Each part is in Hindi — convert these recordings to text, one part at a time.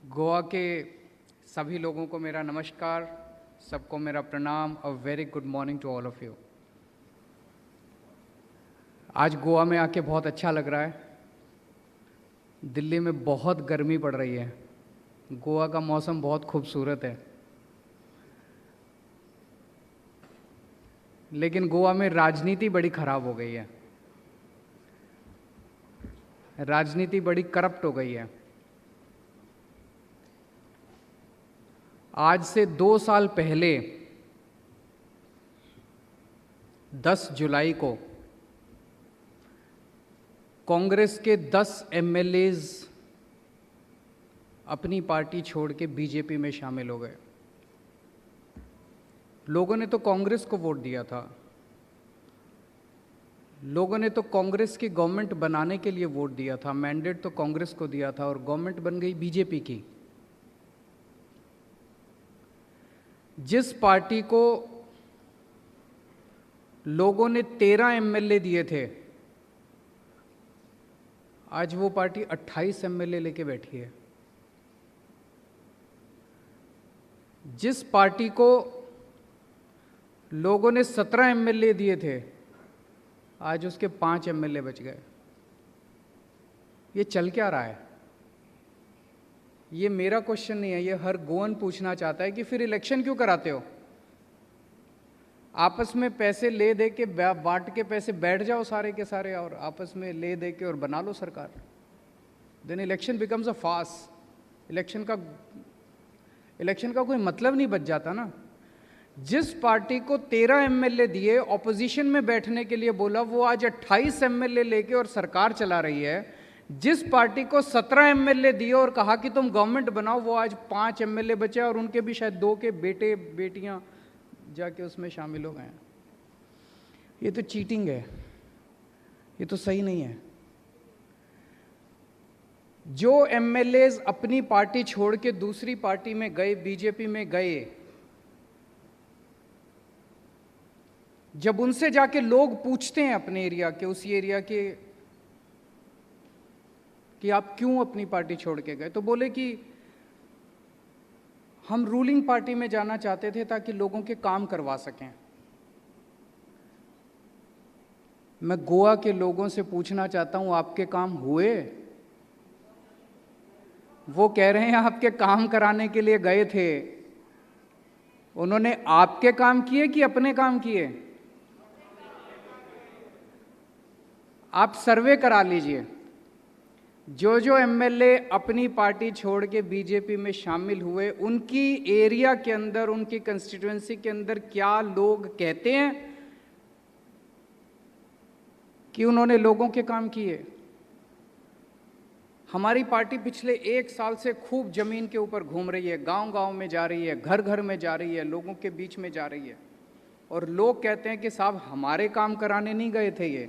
गोवा के सभी लोगों को मेरा नमस्कार, सबको मेरा प्रणाम। A very good morning to all of you. आज गोवा में आके बहुत अच्छा लग रहा है। दिल्ली में बहुत गर्मी पड़ रही है, गोवा का मौसम बहुत खूबसूरत है। लेकिन गोवा में राजनीति बड़ी खराब हो गई है, राजनीति बड़ी करप्ट हो गई है। आज से 2 साल पहले 10 जुलाई को कांग्रेस के 10 एमएलएज अपनी पार्टी छोड़ के बीजेपी में शामिल हो गए। लोगों ने तो कांग्रेस को वोट दिया था, लोगों ने तो कांग्रेस की गवर्नमेंट बनाने के लिए वोट दिया था, मैंडेट तो कांग्रेस को दिया था और गवर्नमेंट बन गई बीजेपी की। जिस पार्टी को लोगों ने 13 एमएलए दिए थे, आज वो पार्टी 28 एमएलए लेके बैठी है। जिस पार्टी को लोगों ने 17 एमएलए दिए थे, आज उसके 5 एमएलए बच गए। ये चल क्या रहा है? ये मेरा क्वेश्चन नहीं है, ये हर गोवन पूछना चाहता है कि फिर इलेक्शन क्यों कराते हो? आपस में पैसे ले दे के बांट के पैसे बैठ जाओ सारे के सारे और आपस में ले दे के और बना लो सरकार। Then election becomes a farce. Election का कोई मतलब नहीं बच जाता ना। जिस पार्टी को 13 एमएलए दिए, ऑपोजिशन में बैठने के लिए बोला, वो आज 28 एमएलए लेके और सरकार चला रही है। जिस पार्टी को 17 एमएलए दिए और कहा कि तुम गवर्नमेंट बनाओ, वो आज 5 एमएलए बचे और उनके भी शायद 2 के बेटे बेटियां जाके उसमें शामिल हो गए हैं। ये तो चीटिंग है, ये तो सही नहीं है। जो एमएलएज अपनी पार्टी छोड़ के दूसरी पार्टी में गए, बीजेपी में गए, जब उनसे जाके लोग पूछते हैं अपने एरिया के, उसी एरिया के, कि आप क्यों अपनी पार्टी छोड़ के गए, तो बोले कि हम रूलिंग पार्टी में जाना चाहते थे ताकि लोगों के काम करवा सकें। मैं गोवा के लोगों से पूछना चाहता हूं, आपके काम हुए? वो कह रहे हैं आपके काम कराने के लिए गए थे। उन्होंने आपके काम किए कि अपने काम किए? आप सर्वे करा लीजिए। जो एमएलए अपनी पार्टी छोड़ के बीजेपी में शामिल हुए, उनकी एरिया के अंदर, उनकी कंस्टिट्यूएंसी के अंदर क्या लोग कहते हैं कि उन्होंने लोगों के काम किए? हमारी पार्टी पिछले 1 साल से खूब जमीन के ऊपर घूम रही है, गांव-गांव में जा रही है, घर घर में जा रही है, लोगों के बीच में जा रही है, और लोग कहते हैं कि साहब हमारे काम कराने नहीं गए थे ये,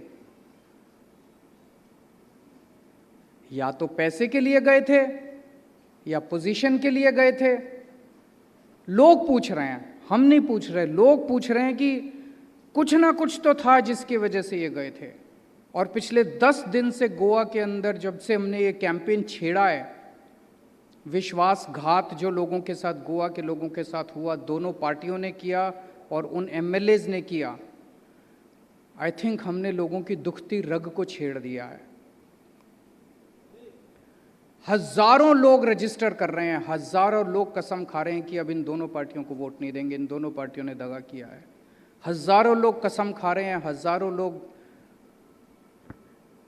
या तो पैसे के लिए गए थे या पोजीशन के लिए गए थे। लोग पूछ रहे हैं, हम नहीं पूछ रहे। लोग पूछ रहे हैं कि कुछ ना कुछ तो था जिसकी वजह से ये गए थे। और पिछले 10 दिन से गोवा के अंदर, जब से हमने ये कैंपेन छेड़ा है, विश्वासघात जो लोगों के साथ, गोवा के लोगों के साथ हुआ, दोनों पार्टियों ने किया और उन एमएलएज ने किया। आई थिंक हमने लोगों की दुखती रग को छेड़ दिया है। हजारों लोग रजिस्टर कर रहे हैं, हजारों लोग कसम खा रहे हैं कि अब इन दोनों पार्टियों को वोट नहीं देंगे, इन दोनों पार्टियों ने दगा किया है। हजारों लोग कसम खा रहे हैं, हजारों लोग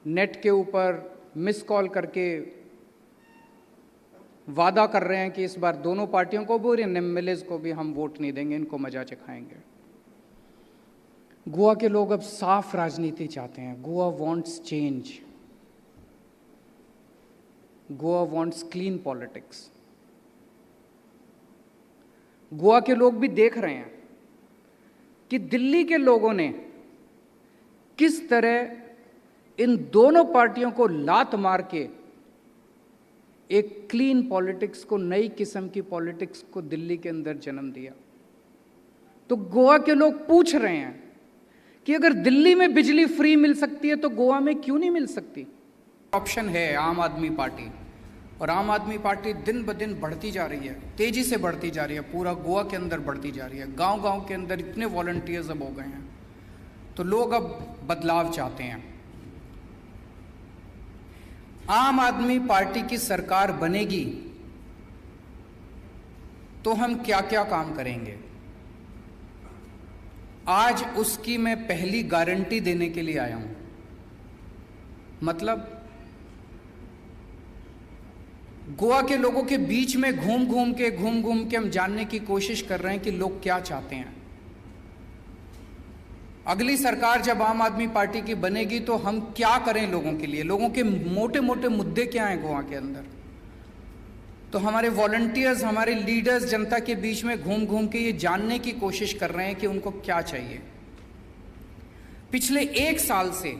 नेट के ऊपर मिस कॉल करके वादा कर रहे हैं कि इस बार दोनों पार्टियों को भी और इन एमएलएज को भी हम वोट नहीं देंगे, इनको मजा चखाएंगे। गोवा के लोग अब साफ राजनीति चाहते हैं। Goa wants change, Goa wants clean politics. Goa के लोग भी देख रहे हैं कि दिल्ली के लोगों ने किस तरह इन दोनों पार्टियों को लात मार के एक क्लीन पॉलिटिक्स को, नई किस्म की पॉलिटिक्स को दिल्ली के अंदर जन्म दिया। तो गोवा के लोग पूछ रहे हैं कि अगर दिल्ली में बिजली फ्री मिल सकती है तो गोवा में क्यों नहीं मिल सकती? ऑप्शन है आम आदमी पार्टी। और आम आदमी पार्टी दिन ब दिन बढ़ती जा रही है, तेजी से बढ़ती जा रही है, पूरा गोवा के अंदर बढ़ती जा रही है। गांव-गांव के अंदर इतने वॉलंटियर्स अब हो गए हैं, तो लोग अब बदलाव चाहते हैं। आम आदमी पार्टी की सरकार बनेगी तो हम क्या क्या काम करेंगे, आज उसकी मैं पहली गारंटी देने के लिए आया हूं। मतलब गोवा के लोगों के बीच में घूम घूम के हम जानने की कोशिश कर रहे हैं कि लोग क्या चाहते हैं। अगली सरकार जब आम आदमी पार्टी की बनेगी तो हम क्या करें लोगों के लिए, लोगों के मोटे मोटे मुद्दे क्या हैं गोवा के अंदर। तो हमारे वॉलंटियर्स, हमारे लीडर्स जनता के बीच में घूम घूम के ये जानने की कोशिश कर रहे हैं कि उनको क्या चाहिए। पिछले 1 साल से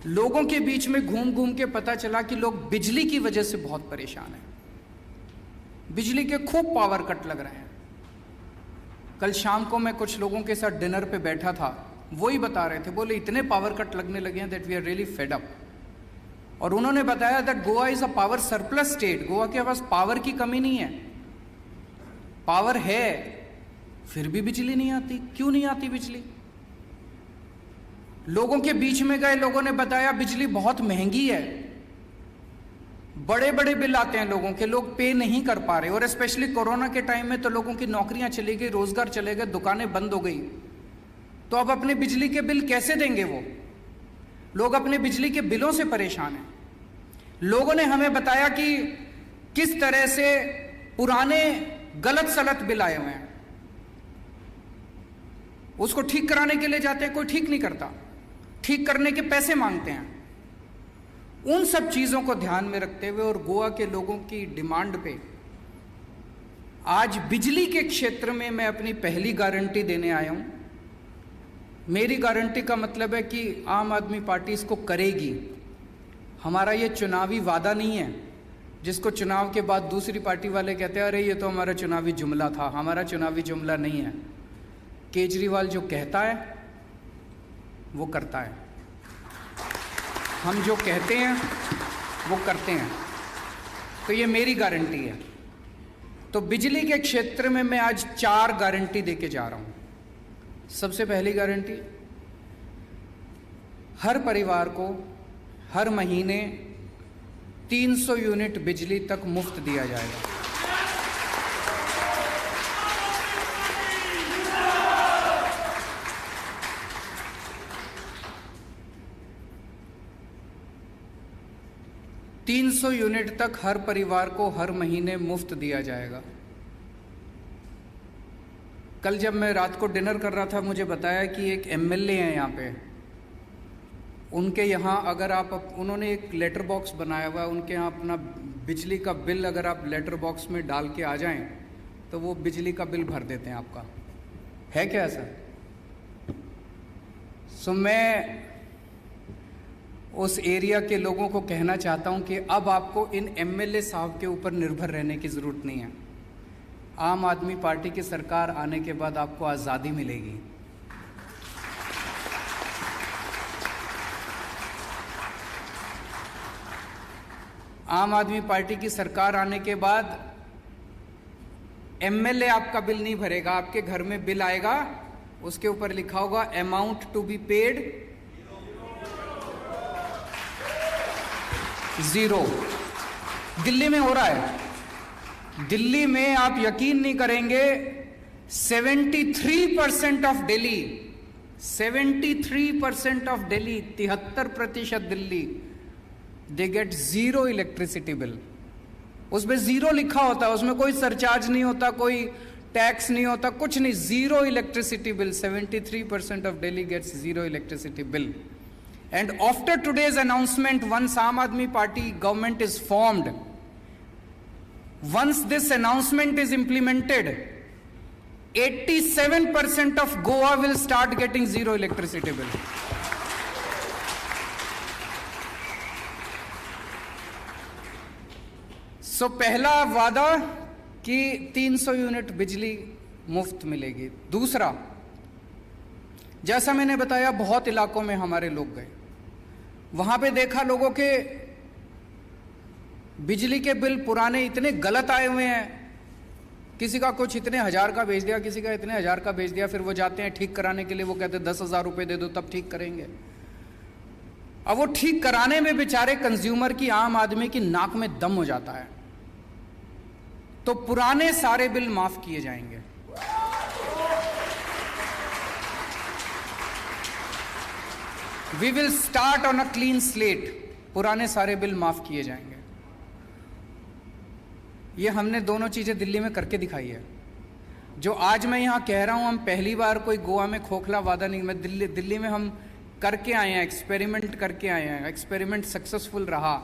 लोगों के बीच में घूम घूम के पता चला कि लोग बिजली की वजह से बहुत परेशान हैं। बिजली के खूब पावर कट लग रहे हैं। कल शाम को मैं कुछ लोगों के साथ डिनर पे बैठा था, वही बता रहे थे, बोले इतने पावर कट लगने लगे हैं that we are really fed up. और उन्होंने बताया that Goa is a power surplus state. Goa के पास पावर की कमी नहीं है, पावर है, फिर भी बिजली नहीं आती। क्यों नहीं आती बिजली? लोगों के बीच में गए, लोगों ने बताया बिजली बहुत महंगी है, बड़े बड़े बिल आते हैं लोगों के, लोग पे नहीं कर पा रहे। और स्पेशली कोरोना के टाइम में तो लोगों की नौकरियां चली गई, रोजगार चले गए, दुकानें बंद हो गई, तो अब अपने बिजली के बिल कैसे देंगे वो लोग? अपने बिजली के बिलों से परेशान हैं। लोगों ने हमें बताया कि किस तरह से पुराने गलत सलत बिल आए हुए हैं, उसको ठीक कराने के लिए जाते हैं, कोई ठीक नहीं करता, ठीक करने के पैसे मांगते हैं। उन सब चीजों को ध्यान में रखते हुए और गोवा के लोगों की डिमांड पे आज बिजली के क्षेत्र में मैं अपनी पहली गारंटी देने आया हूं। मेरी गारंटी का मतलब है कि आम आदमी पार्टी इसको करेगी। हमारा ये चुनावी वादा नहीं है जिसको चुनाव के बाद दूसरी पार्टी वाले कहते हैं अरे ये तो हमारा चुनावी जुमला था। हमारा चुनावी जुमला नहीं है। केजरीवाल जो कहता है वो करता है, हम जो कहते हैं वो करते हैं। तो ये मेरी गारंटी है। तो बिजली के क्षेत्र में मैं आज 4 गारंटी देके जा रहा हूं। सबसे पहली गारंटी, हर परिवार को हर महीने 300 यूनिट बिजली तक मुफ्त दिया जाएगा। $300 यूनिट तक हर परिवार को हर महीने मुफ्त दिया जाएगा। कल जब मैं रात को डिनर कर रहा था, मुझे बताया कि एक एमएलए हैं यहाँ पे, उनके यहाँ अगर आप, उन्होंने एक लेटर बॉक्स बनाया हुआ है, उनके यहाँ अपना बिजली का बिल अगर आप लेटर बॉक्स में डाल के आ जाएं तो वो बिजली का बिल भर देते हैं आपका। है क्या ऐसा? सो मैं उस एरिया के लोगों को कहना चाहता हूं कि अब आपको इन एमएलए साहब के ऊपर निर्भर रहने की ज़रूरत नहीं है। आम आदमी पार्टी की सरकार आने के बाद आपको आज़ादी मिलेगी। आम आदमी पार्टी की सरकार आने के बाद एमएलए आपका बिल नहीं भरेगा, आपके घर में बिल आएगा, उसके ऊपर लिखा होगा amount to be paid 0। Delhi में हो रहा है। दिल्ली में आप यकीन नहीं करेंगे, 73% of Delhi, 73% of Delhi, 73% Delhi, they get 0 electricity bill. उसमें 0 लिखा होता है, उसमें कोई सरचार्ज नहीं होता, कोई टैक्स नहीं होता, कुछ नहीं, 0 electricity bill. 73% of Delhi gets 0 electricity bill. And after today's announcement, once Aam Aadmi Party government is formed, once this announcement is implemented, 87% of Goa will start getting 0 electricity bill. So पहला वादा कि 300 यूनिट बिजली मुफ्त मिलेगी। दूसरा, जैसा मैंने बताया, बहुत इलाकों में हमारे लोग गए, वहां पे देखा लोगों के बिजली के बिल पुराने इतने गलत आए हुए हैं, किसी का कुछ इतने हजार का भेज दिया, किसी का इतने हजार का भेज दिया, फिर वो जाते हैं ठीक कराने के लिए, वो कहते हैं 10,000 रुपये दे दो तब ठीक करेंगे। अब वो ठीक कराने में बेचारे कंज्यूमर की, आम आदमी की नाक में दम हो जाता है। तो पुराने सारे बिल माफ किए जाएंगे। We will start on a clean slate. पुराने सारे बिल माफ किए जाएंगे। ये हमने दोनों चीजें दिल्ली में करके दिखाई है। जो आज मैं यहां कह रहा हूं, हम पहली बार कोई गोवा में खोखला वादा नहीं, मैं दिल्ली में हम करके आए हैं, एक्सपेरिमेंट करके आए हैं, एक्सपेरिमेंट सक्सेसफुल रहा,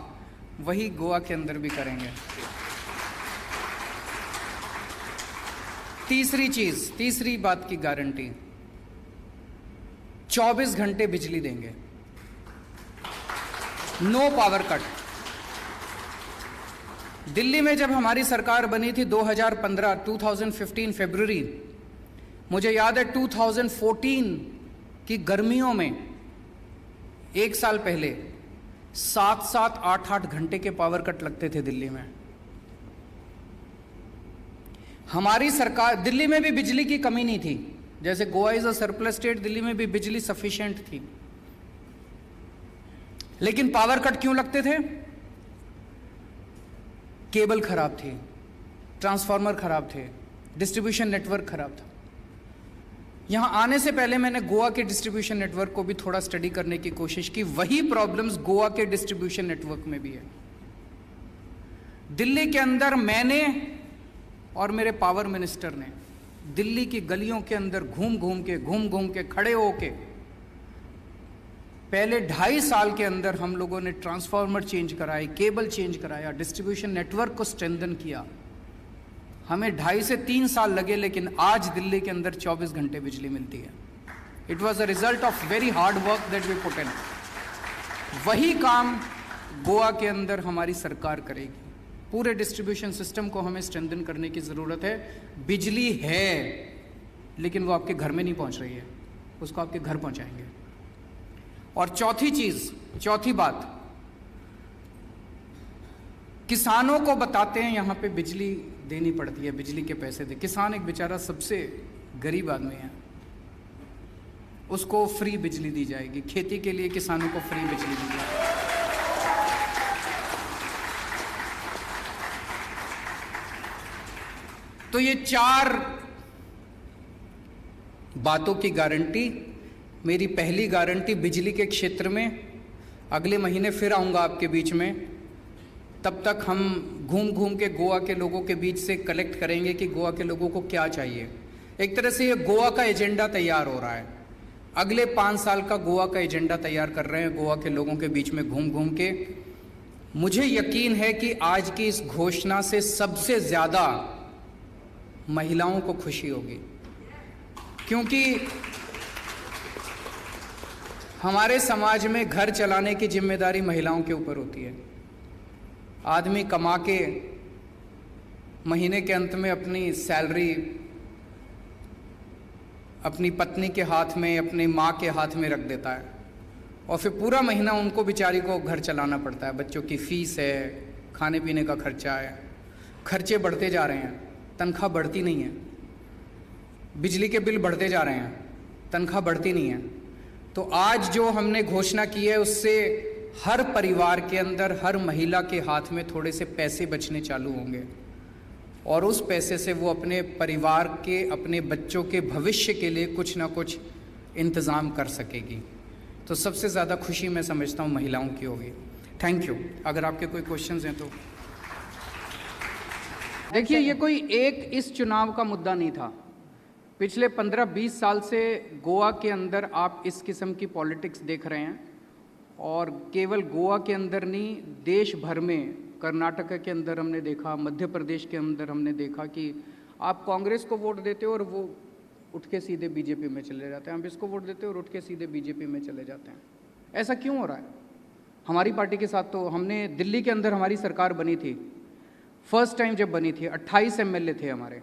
वही गोवा के अंदर भी करेंगे। तीसरी बात की गारंटी, 24 घंटे बिजली देंगे, नो पावर कट। दिल्ली में जब हमारी सरकार बनी थी 2015 फरवरी, मुझे याद है 2014 की गर्मियों में, एक साल पहले 7-7, 8-8 घंटे के पावर कट लगते थे दिल्ली में। हमारी सरकार, दिल्ली में भी बिजली की कमी नहीं थी, जैसे Goa is a surplus state, Delhi में भी बिजली सफिशिएंट थी। लेकिन पावर कट क्यों लगते थे? केबल खराब थी, ट्रांसफार्मर खराब थे, डिस्ट्रीब्यूशन नेटवर्क खराब था। यहां आने से पहले मैंने गोवा के डिस्ट्रीब्यूशन नेटवर्क को भी थोड़ा स्टडी करने की कोशिश की। वही प्रॉब्लम्स गोवा के डिस्ट्रीब्यूशन नेटवर्क में भी है। दिल्ली के अंदर मैंने और मेरे पावर मिनिस्टर ने दिल्ली की गलियों के अंदर घूम घूम के खड़े होके पहले 2.5 साल के अंदर हम लोगों ने ट्रांसफार्मर चेंज कराए, केबल चेंज कराया, डिस्ट्रीब्यूशन नेटवर्क को स्ट्रेंथन किया। हमें 2.5 से 3 साल लगे, लेकिन आज दिल्ली के अंदर 24 घंटे बिजली मिलती है। It was a result of very hard work that we put in. वही काम गोवा के अंदर हमारी सरकार करेगी। पूरे डिस्ट्रीब्यूशन सिस्टम को हमें स्ट्रेंथन करने की ज़रूरत है। बिजली है, लेकिन वो आपके घर में नहीं पहुंच रही है, उसको आपके घर पहुंचाएंगे। और चौथी बात, किसानों को बताते हैं यहां पे बिजली देनी पड़ती है, बिजली के पैसे दे। किसान एक बेचारा सबसे गरीब आदमी है, उसको फ्री बिजली दी जाएगी। खेती के लिए किसानों को फ्री बिजली दी जाएगी। तो ये 4 बातों की गारंटी। मेरी पहली गारंटी बिजली के क्षेत्र में, अगले महीने फिर आऊँगा आपके बीच में, तब तक हम घूम के गोवा के लोगों के बीच से कलेक्ट करेंगे कि गोवा के लोगों को क्या चाहिए। एक तरह से ये गोवा का एजेंडा तैयार हो रहा है। अगले 5 साल का गोवा का एजेंडा तैयार कर रहे हैं गोवा के लोगों के बीच में घूम के। मुझे यकीन है कि आज की इस घोषणा से सबसे ज़्यादा महिलाओं को खुशी होगी, क्योंकि हमारे समाज में घर चलाने की जिम्मेदारी महिलाओं के ऊपर होती है। आदमी कमा के महीने के अंत में अपनी सैलरी अपनी पत्नी के हाथ में, अपनी माँ के हाथ में रख देता है, और फिर पूरा महीना उनको बेचारी को घर चलाना पड़ता है। बच्चों की फीस है, खाने पीने का खर्चा है, खर्चे बढ़ते जा रहे हैं, तनख्वाह बढ़ती नहीं है। बिजली के बिल बढ़ते जा रहे हैं, तनख्वाह बढ़ती नहीं है। तो आज जो हमने घोषणा की है, उससे हर परिवार के अंदर, हर महिला के हाथ में थोड़े से पैसे बचने चालू होंगे, और उस पैसे से वो अपने परिवार के, अपने बच्चों के भविष्य के लिए कुछ ना कुछ इंतज़ाम कर सकेगी। तो सबसे ज़्यादा खुशी मैं समझता हूँ महिलाओं की होगी। Thank you. अगर आपके कोई क्वेश्चंस हैं तो। देखिए, ये कोई एक इस चुनाव का मुद्दा नहीं था। पिछले 15-20 साल से गोवा के अंदर आप इस किस्म की पॉलिटिक्स देख रहे हैं, और केवल गोवा के अंदर नहीं, देश भर में, कर्नाटक के अंदर हमने देखा, मध्य प्रदेश के अंदर हमने देखा कि आप कांग्रेस को वोट देते हो और वो उठ के सीधे बीजेपी में चले जाते हैं, आप इसको वोट देते हो और उठ के सीधे बीजेपी में चले जाते हैं। ऐसा क्यों हो रहा है? हमारी पार्टी के साथ तो हमने, दिल्ली के अंदर हमारी सरकार बनी थी, फर्स्ट टाइम जब बनी थी, 28 एमएलए थे हमारे,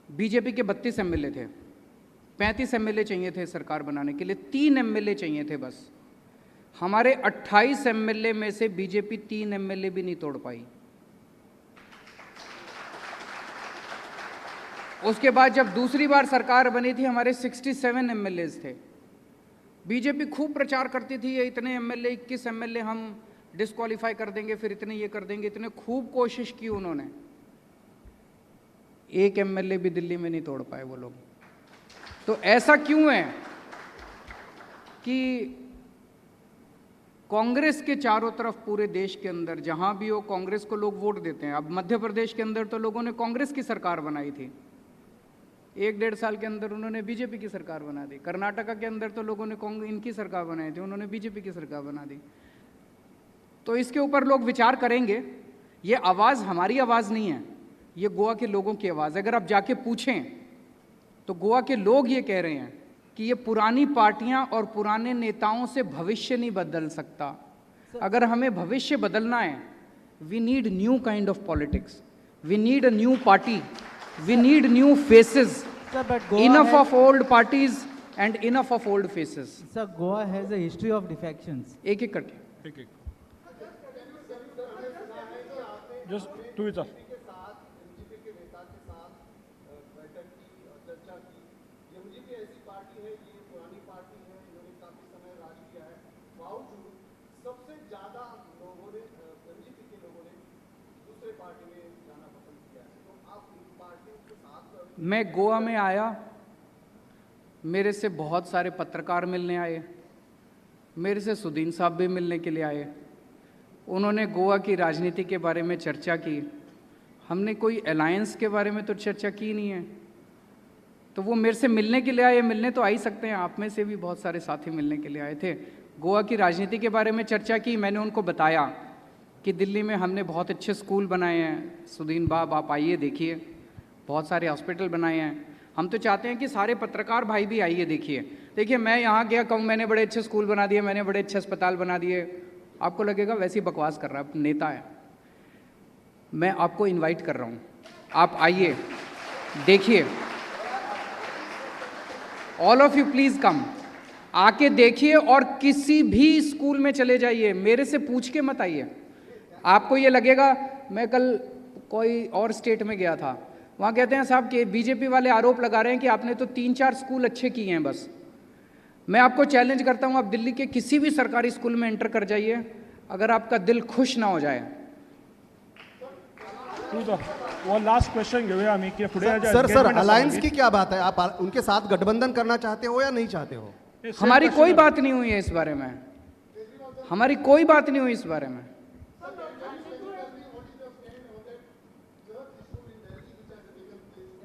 बीजेपी के 32 एमएलए थे। 35 एमएलए चाहिए थे सरकार बनाने के लिए, 3 एमएलए चाहिए थे बस। हमारे 28 एमएलए में से बीजेपी 3 एमएलए भी नहीं तोड़ पाई। उसके बाद जब दूसरी बार सरकार बनी थी, हमारे 67 एमएलए थे। बीजेपी खूब प्रचार करती थी, ये इतने एमएलए, 21 एमएलए हम डिस्क्वालीफाई कर देंगे, फिर इतने ये कर देंगे, इतने खूब कोशिश की उन्होंने। एक एमएलए भी दिल्ली में नहीं तोड़ पाए वो लोग। तो ऐसा क्यों है कि कांग्रेस के चारों तरफ पूरे देश के अंदर जहां भी हो कांग्रेस को लोग वोट देते हैं। अब मध्य प्रदेश के अंदर तो लोगों ने कांग्रेस की सरकार बनाई थी, 1-1.5 साल के अंदर उन्होंने बीजेपी की सरकार बना दी। कर्नाटका के अंदर तो लोगों ने इनकी सरकार बनाई थी, उन्होंने बीजेपी की सरकार बना दी। तो इसके ऊपर लोग विचार करेंगे। ये आवाज़ हमारी आवाज़ नहीं है, ये गोवा के लोगों की आवाज़ है। अगर आप जाके पूछें तो गोवा के लोग ये कह रहे हैं कि ये पुरानी पार्टियां और पुराने नेताओं से भविष्य नहीं बदल सकता। अगर हमें भविष्य बदलना है, we need new kind of politics, we need a new party, we need new faces, enough of old parties and enough of old faces. Sir, Goa has a history of defections. एक एक करके एक जस्ट टू इट मैं गोवा में आया, मेरे से बहुत सारे पत्रकार मिलने आए, मेरे से सुदीन साहब भी मिलने के लिए आए। उन्होंने गोवा की राजनीति के बारे में चर्चा की। हमने कोई अलायंस के बारे में तो चर्चा की नहीं है। तो वो मेरे से मिलने के लिए आए, मिलने तो आ ही सकते हैं, आप में से भी बहुत सारे साथी मिलने के लिए आए थे। गोवा की राजनीति के बारे में चर्चा की। मैंने उनको बताया कि दिल्ली में हमने बहुत अच्छे स्कूल बनाए हैं, सुदीन बाब आप आइए देखिए, बहुत सारे हॉस्पिटल बनाए हैं। हम तो चाहते हैं कि सारे पत्रकार भाई भी आइए देखिए। मैं यहाँ गया कहूँ मैंने बड़े अच्छे स्कूल बना दिए, मैंने बड़े अच्छे अस्पताल बना दिए, आपको लगेगा वैसी बकवास कर रहा है, नेता है। मैं आपको इनवाइट कर रहा हूँ, आप आइए देखिए, ऑल ऑफ यू प्लीज़ कम, आके देखिए और किसी भी स्कूल में चले जाइए, मेरे से पूछ के मत आइए। आपको ये लगेगा, मैं कल कोई और स्टेट में गया था, वहाँ कहते हैं साहब कि बीजेपी वाले आरोप लगा रहे हैं कि आपने तो 3-4 स्कूल अच्छे किए हैं बस। मैं आपको चैलेंज करता हूँ, आप दिल्ली के किसी भी सरकारी स्कूल में एंटर कर जाइए, अगर आपका दिल खुश ना हो जाए। वो लास्ट क्वेश्चन घेऊया आम्ही की पुढे सर अलायंस की क्या बात है? आप उनके साथ गठबंधन करना चाहते हो या नहीं चाहते हो? हमारी कोई बात नहीं हुई है इस बारे में, हमारी कोई बात नहीं हुई इस बारे में।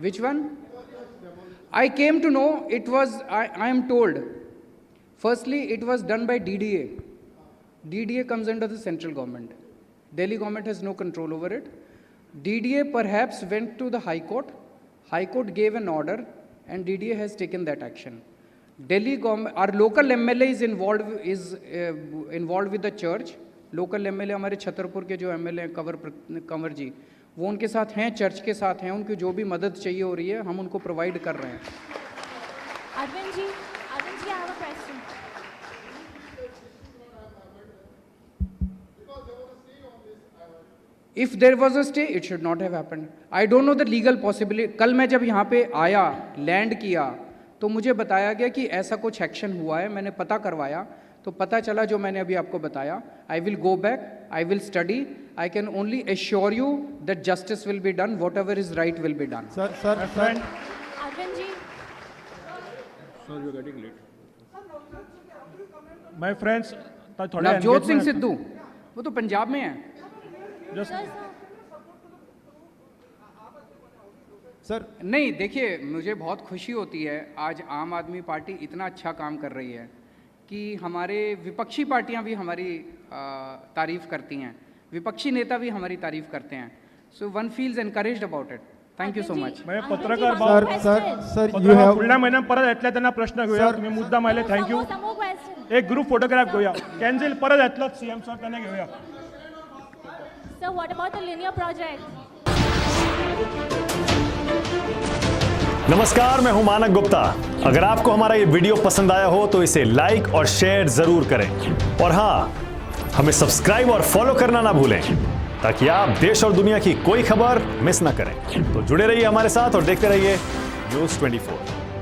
Which one? I came to know it was, I am told, firstly it was done by DDA. DDA comes under the central government. Delhi government has no control over it. DDA perhaps went to the High Court. High Court gave an order and DDA has taken that action. Delhi government, our local MLA is involved with the church. Local MLA हमारे छतरपुर के जो MLA हैं कंवर जी, वो उनके साथ हैं, चर्च के साथ हैं, उनकी जो भी मदद चाहिए हो रही है हम उनको प्रोवाइड कर रहे हैं। Arvind ji, I have a question. If there was a stay, it should not have happened. I don't know the legal possibility. कल मैं जब यहाँ पे आया, लैंड किया, तो मुझे बताया गया कि ऐसा कुछ एक्शन हुआ है। मैंने पता करवाया तो पता चला जो मैंने अभी आपको बताया। I will go back, I will study. I can only assure you that justice will be done. Whatever is right will be done. Sir Arvind ji, sir you getting late my friends. Navjot Singh Sidhu, वो तो पंजाब में है। सर नहीं, देखिए मुझे बहुत खुशी होती है आज आम आदमी पार्टी इतना अच्छा काम कर रही है कि हमारे विपक्षी पार्टियां भी हमारी तारीफ करती हैं, विपक्षी नेता भी हमारी तारीफ करते हैं। So one feels encouraged about it. Thank you so much. मैं पत्रकार सर यू हॅव पुढल्या महिन्यात परत येतल्या त्यांना प्रश्न घेऊया, तुम्ही मुद्दा मायले, थँक्यू। एक ग्रुप फोटोग्राफ घेऊया, कॅन्सल परत येतलं सीएम सर त्यांना घेऊया। Sir, what about the linear project? नमस्कार, मैं हूं मानक गुप्ता। अगर आपको हमारा ये वीडियो पसंद आया हो तो इसे लाइक और शेयर जरूर करें और हाँ, हमें सब्सक्राइब और फॉलो करना ना भूलें ताकि आप देश और दुनिया की कोई खबर मिस ना करें। तो जुड़े रहिए हमारे साथ और देखते रहिए न्यूज़ 24।